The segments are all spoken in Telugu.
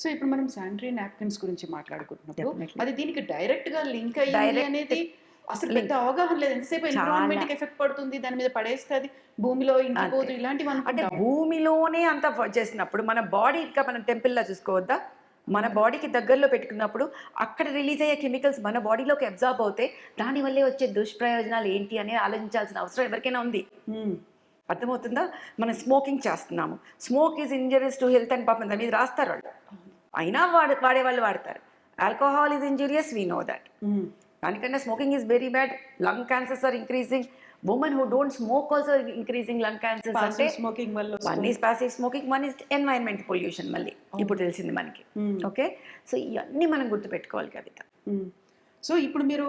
సో ఇప్పుడు మనం శానిటరీ నాప్కిన్స్ గురించి మాట్లాడుకుంటున్నప్పుడు డెఫినెట్లీ అది దీనికి డైరెక్ట్ గా లింక్ అయ్యింది డైరెక్ట్ అనేది అసలు పెద్ద లింక్ అవగాహన లేదు. ఎంతసేపు చాలా ఎన్విరాన్మెంట్ కి ఎఫెక్ట్ పడుతుంది, దాని మీద పడేస్తే అది భూమిలో అంతే. ఇంకిపోదు ఇలాంటివి అంటే అనుకుంటాం. భూమిలోనే అంత చేసినప్పుడు మన బాడీ ఇంకా మనం టెంపుల్‌లా చూసుకోవద్దా? మన బాడీకి దగ్గరలో పెట్టుకున్నప్పుడు అక్కడ రిలీజ్ అయ్యే కెమికల్స్ మన బాడీలోకి అబ్జార్బ్ అవుతే దానివల్లే వచ్చే దుష్ప్రయోజనాలు ఏంటి అని ఆలోచించాల్సిన అవసరం ఎవరికైనా ఉంది. హ్మ్. అర్థమవుతుందా? మనం స్మోకింగ్ చేస్తున్నాము. Smoke is injurious to health అని పాపం దాని మీద రాస్తారు వాళ్ళు. అయినా వాడేవాళ్ళు వాడతారు. Alcohol is injurious we know that. Hmm. దానికన్నా smoking is very bad. Lung cancers are increasing. Women who don't smoke also increasing lung cancers. అంటే పాసివ్ స్మోకింగ్ వల్ల వన్ ఈజ్ వస్తుంది. Passive smoking, one is environment pollution మళ్ళీ ఇప్పుడు తెలిసింది మనకి. హ్మ్. ఓకే. సో ఇవన్నీ మనం గుర్తుపెట్టుకోవాలి కవిత. హ్మ్. సో ఇప్పుడు మీరు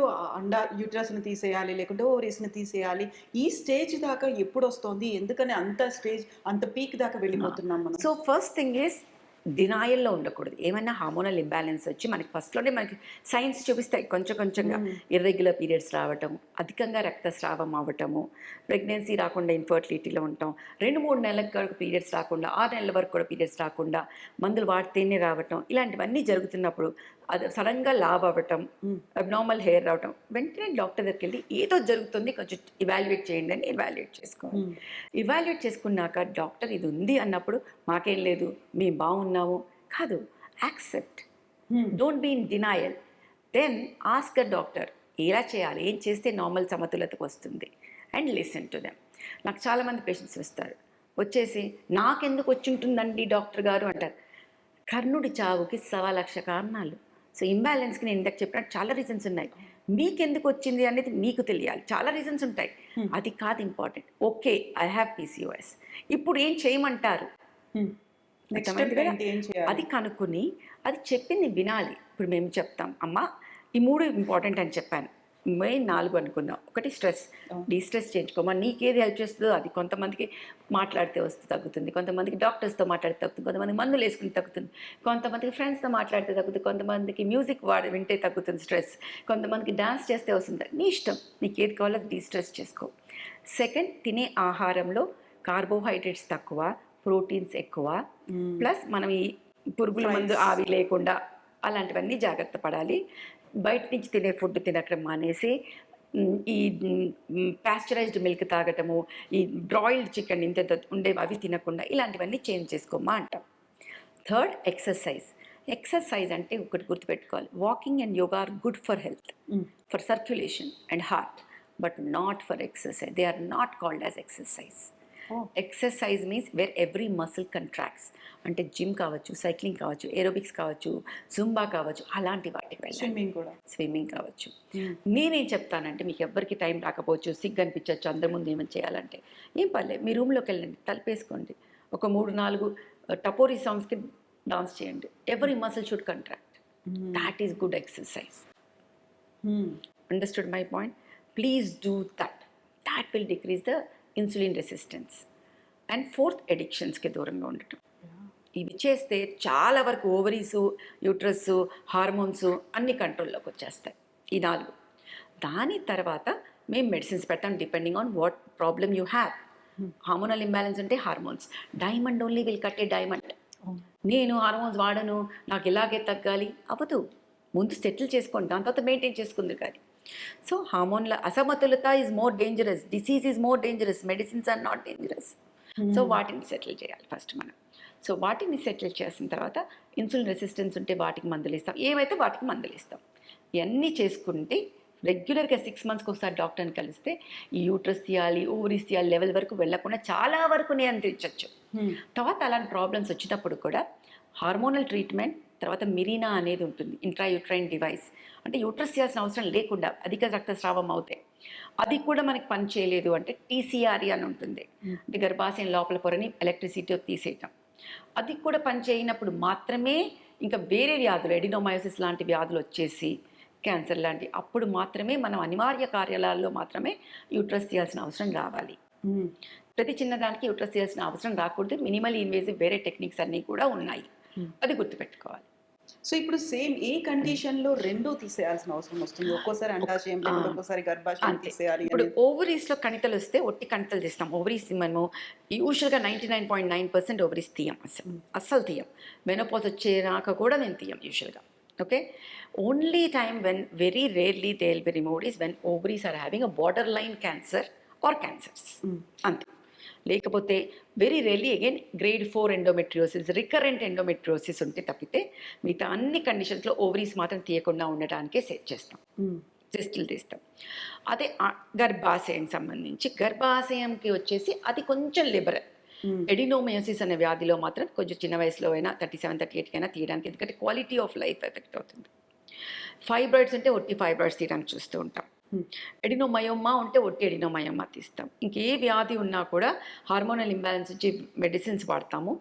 యూట్రస్‌ని తీసేయాలి, లేకుంటే ఓవరీస్‌ని తీసేయాలి. ఈ స్టేజ్ దాకా ఎప్పుడొస్తోంది? ఎందుకని అంత స్టేజ్ అంత పీక్ దాకా వెళ్ళిపోతున్నాం మనం? సో ఫస్ట్ థింగ్ ఈజ్ డినాయల్లో ఉండకూడదు. ఏమైనా హార్మోనల్ ఇంబ్యాలెన్స్ వచ్చి మనకి ఫస్ట్‌లోనే మనకి సైన్స్ చూపిస్తాయి కొంచెం కొంచెంగా. హ్మ్. ఇర్రెగ్యులర్ పీరియడ్స్ రావటం, అధికంగా రక్తస్రావం అవ్వటము, ప్రెగ్నెన్సీ రాకుండా ఇన్ఫర్టిలిటీలో ఉండటం, 2, 3 నెలలకు వరకు పీరియడ్స్ రాకుండా, 6 నెలల వరకు కూడా పీరియడ్స్ రాకుండా, మందులు వాడితేనే రావటం, ఇలాంటివన్నీ జరుగుతున్నప్పుడు అది సడన్‌గా లావ్ అవ్వటం, హ్మ్. అబ్నార్మల్ హెయిర్ రావటం, వెంటనే డాక్టర్ దగ్గరికి వెళ్ళి ఏదో జరుగుతుంది కొంచెం ఇవాల్యుయేట్ చేయండి అని ఇవాల్యుయేట్ చేసుకోవాలి. హ్మ్. ఇవాల్యుయేట్ చేసుకున్నాక డాక్టర్ ఇది ఉంది అన్నప్పుడు మాకేం లేదు మేము బాగున్నాము కాదు, accept. Hmm. Don't be in denial. Then ask the doctor ఎలా చేయాలి, ఏం చేస్తే నార్మల్ సమతులతకు వస్తుంది అండ్ లిసన్ టు దెమ్. నాకు చాలామంది పేషెంట్స్ వస్తారు, వచ్చేసి నాకెందుకు వచ్చి ఉంటుందండి డాక్టర్ గారు అంటారు. కర్ణుడి చావుకి 1,00,000 కారణాలు. సో ఇంబ్యాలెన్స్కి నేను ఇందాక చెప్పినట్టు చాలా రీజన్స్ ఉన్నాయి. మీకెందుకు వచ్చింది అనేది మీకు తెలియాలి. చాలా రీజన్స్ ఉంటాయి. హ్మ్. అది కాదు important. Okay, I have PCOS. ఇప్పుడు ఏం చేయమంటారు? హ్మ్. నెక్స్ట్ అర్థమైంది స్టెప్ కదా? ఏంటి? ఏం చేయాలి? అది కనుక్కొని అది చెప్పింది వినాలి. ఇప్పుడు మేము చెప్తాం, అమ్మా ఈ 3 ఇంపార్టెంట్ అని చెప్పాను. మెయిన్ 4 అనుకుందాం. ఒకటి స్ట్రెస్. అవును. డీస్ట్రెస్ చేయించుకోమా, నీకేది హెల్ప్ చేస్తుందో అది. కొంతమందికి మాట్లాడితే వస్తే తగ్గుతుంది, కొంతమందికి డాక్టర్స్తో మాట్లాడితే తగ్గుతుంది, కొంతమందికి మందులు వేసుకుని తగ్గుతుంది, కొంతమందికి ఫ్రెండ్స్తో మాట్లాడితే తగ్గుతుంది, కొంతమందికి మ్యూజిక్ వింటే తగ్గుతుంది స్ట్రెస్, కొంతమందికి డాన్స్ చేస్తే వస్తుంది. నీ ఇష్టం, నీకు ఏది కావాలో డీస్ట్రెస్ చేసుకో. సెకండ్, తినే ఆహారంలో కార్బోహైడ్రేట్స్ తక్కువ, ప్రోటీన్స్ ఎక్కువ, హ్మ్. ప్లస్ మనం ఈ పురుగుల మందు ఫ్రైస్. ఆవి లేకుండా అలాంటివన్నీ జాగ్రత్త పడాలి. బయట నుంచి తినే ఫుడ్ తినడం మానేసి ఈ పాస్చరైజ్డ్ మిల్క్ తాగటము, ఈ బ్రాయిల్డ్ చికెన్ ఇంత ఉండేవి అవి తినకుండా ఇలాంటివన్నీ చేంజ్ చేసుకోమా అంటాం. Third, exercise. ఎక్సర్సైజ్ అంటే ఒకటి గుర్తుపెట్టుకోవాలి, walking and yoga are good for health, hmm. For circulation and heart, but not for exercise. They are not called as exercise. Oh! Exercise means where every muscle contracts. అంటే జిమ్ కావచ్చు, సైక్లింగ్ కావచ్చు, ఏరోబిక్స్ కావచ్చు, జుంబా కావచ్చు, అలాంటి వాటికి వెళ్ళాలి. స్విమ్మింగ్ కూడా. స్విమ్మింగ్ కావచ్చు. హ్మ్. నేనేం చెప్తానంటే, మీకు ఎవ్వరికి టైం రాకపోవచ్చు, సిగ్గు అనిపించవచ్చు అందరి ముందు ఏమైనా చేయాలంటే, ఏం పర్లేదు మీ రూమ్లోకి వెళ్ళండి, తలుపేసుకోండి, ఒక 3, 4 టపోరీ సాంగ్స్కి డాన్స్ చేయండి. Every muscle should contract. Hmm. That is good exercise. Hmm. Understood my point? Please do that. That will decrease the insulin resistance. And fourth, ఎడిక్షన్స్కి దూరంగా ఉండటం. యాహ్! ఇవి చేస్తే చాలా వరకు ఓవరీసు, యూట్రస్సు, హార్మోన్స్ అన్ని కంట్రోల్లోకి వచ్చేస్తాయి ఈ 4. దాని తర్వాత మేము మెడిసిన్స్ పెడతాం depending on what problem you have. Hormonal imbalance అంటే hormones. Diamond only will cut a diamond. అవును. నేను హార్మోన్స్ వాడను, నాకు ఇలాగే తగ్గాలి అవ్వదు. ముందు సెటిల్ చేసుకోండి, దాని తర్వాత మెయింటైన్ చేసుకుంది కానీ. సో హార్మోన్ల అసమతులత is more dangerous, disease is more dangerous, medicines are not dangerous. So hmm. వాటిని సెటిల్ చేయాలి ఫస్ట్ మనం. సో వాటిని సెటిల్ చేసిన తర్వాత ఇన్సులిన్ రెసిస్టెన్స్ ఉంటే వాటికి మందులు ఇస్తాం, ఏవైతే వాటికి మందులు ఇస్తాం. ఇవన్నీ చేసుకుంటే రెగ్యులర్గా 6 మంత్స్కి ఒకసారి డాక్టర్ని కలిస్తే ఈ యూట్రస్ తీయాలి, ఓవరీస్ తీయాలి లెవెల్ వరకు వెళ్ళకుండా చాలా వరకు నియంత్రించవచ్చు. హ్మ్. తర్వాత అలాంటి ప్రాబ్లమ్స్ వచ్చినప్పుడు కూడా హార్మోనల్ ట్రీట్మెంట్, తర్వాత మిరీనా అనేది ఉంటుంది, ఇంట్రాయూట్రైన్ డివైస్. అంటే యూట్రస్ చేయాల్సిన అవసరం లేకుండా అధిక రక్తస్రావం అవుతాయి. అది కూడా మనకి పని చేయలేదు అంటే టీసీఆర్ఈ అని ఉంటుంది, అంటే గర్భాశయం లోపల పొరని ఎలక్ట్రిసిటీతో తీసేయటం. అది కూడా పని చేయనప్పుడు మాత్రమే ఇంకా వేరే వ్యాధులు, ఎడినోమయోసిస్ లాంటి వ్యాధులు వచ్చేసి, క్యాన్సర్ లాంటి, అప్పుడు మాత్రమే మనం అనివార్య కార్యాలయాల్లో మాత్రమే యూట్రస్ తీయాల్సిన అవసరం రావాలి. హ్మ్. ప్రతి చిన్నదానికి యూట్రస్ చేయాల్సిన అవసరం రాకూడదు. మినిమల్ ఇన్వేజివ్ వేరే టెక్నిక్స్ అన్నీ కూడా ఉన్నాయి. హ్మ్. అది గుర్తుపెట్టుకోవాలి. సో ఇప్పుడు సేమ్ ఏ కండిషన్‌లో 2 తీసేయాల్సిన అవసరం వస్తుంది? ఒక్కోసారి అండాశయం లేకుంటే ఒక్కోసారి గర్భాశయం అంతే. తీసేయాలి ఇప్పుడు అనేది. ఓవరీస్‌లో కణితలు వస్తే ఒట్టి కణితలు తీస్తాం. ఓవరీస్ మనము యూజువల్‌గా 99.9% ఓవరీస్ తీయం అస్సలు. అస్సలు తీయం. మెనోపాజ్ వచ్చేదాకా కూడా నేను తీయం యూజువల్‌గా. Okay. Only time when very rarely they will be removed is when ovaries are having a borderline cancer or cancers. అంతే. లేకపోతే very rarely again grade 4 endometriosis, recurrent endometriosis ఉంటే తప్పితే మిగతా అన్ని కండిషన్స్‌లో ఓవరీస్ మాత్రం తీయకుండా ఉండటానికే సెట్ చేస్తాం. హ్మ్. సిస్టులు తీస్తాం. అదే గర్భాశయం సంబంధించి గర్భాశయంకి వచ్చేసి అది కొంచెం లిబరల్. హ్మ్. ఎడినోమయోసిస్ అనే వ్యాధిలో మాత్రం కొంచెం చిన్న వయసులో అయినా 37, 38 కైనా తీయడానికి, ఎందుకంటే క్వాలిటీ ఆఫ్ లైఫ్ ఎఫెక్ట్ అవుతుంది. ఫైబ్రాయిడ్స్ అంటే ఒట్టి ఫైబ్రాయిడ్స్ తీయడానికి చూస్తూ ఉంటాం. హ్మ్. ఎడినోమయోమా ఉంటే ఒట్టి ఎడినోమయోమా తీస్తాం. ఇంకే వ్యాధి ఉన్నా కూడా హార్మోనల్ ఇంబ్యాలెన్స్ వచ్చి మెడిసిన్స్ వాడతాము,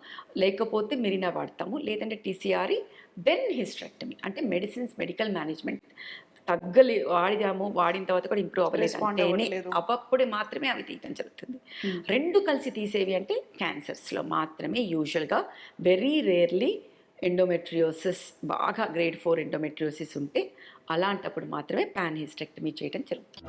లేకపోతే మిరినా వాడతాము, లేదంటే టీసీఆర్ఈ, దెన్ హిస్టరెక్టమీ. అంటే మెడిసిన్స్, మెడికల్ మేనేజ్మెంట్ వాడిన తర్వాత కూడా ఇంప్రూవ్ అవ్వలేదు రెస్పాండ్ అంటేనే అవ్వట్లేదు. అప్పుడు మాత్రమే అవి తీయటం జరుగుతుంది. హ్మ్. 2 కలిసి తీసేవి అంటే క్యాన్సర్స్లో మాత్రమే యూజువల్గా. వెరీ రేర్లీ ఎండోమెట్రియోసిస్, బాగా గ్రేడ్ 4 ఎండోమెట్రియోసిస్ ఉంటే అలాంటప్పుడు మాత్రమే పాన్ హిస్టెక్టమీ చేయడం జరుగుతుంది.